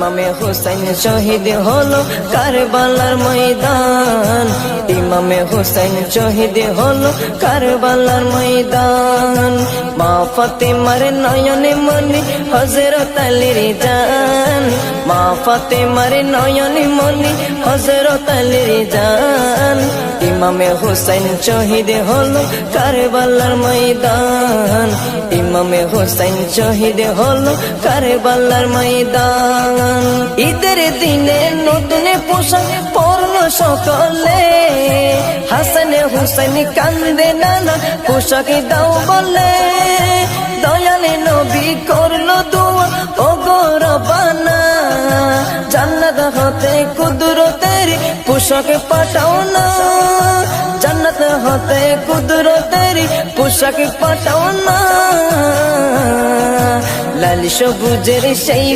ইমামে হুসাইন শহীদ হলো কারবালার ময়দান, ইমামে হুসাইন শহীদ হলো কারবালার ময়দান। মা ফাতেমার নয়নে মনি হযরত আলীর জান, মা ফাতেমার নয়নে মনি হযরত আলীর জান। ইমামে হুসাইন শহীদ হলো কারবালার ময়দান, ইমামে হুসাইন শহীদ হলো কারবালার ময়দান। ঈদের দিনে নতুন পোশাক পরলো সকলে, হাসান হুসাইন কান্দে নানা পোশাক দাও বলে। দয়ালে নবী করলো দোয়া ও গো রব্বানা, জান্নাত হতে কুদরতের পোশাক পাঠাও না, জান্নাত হতে কুদরতের পোশাক পাঠাও না। লাল সবুজের সেই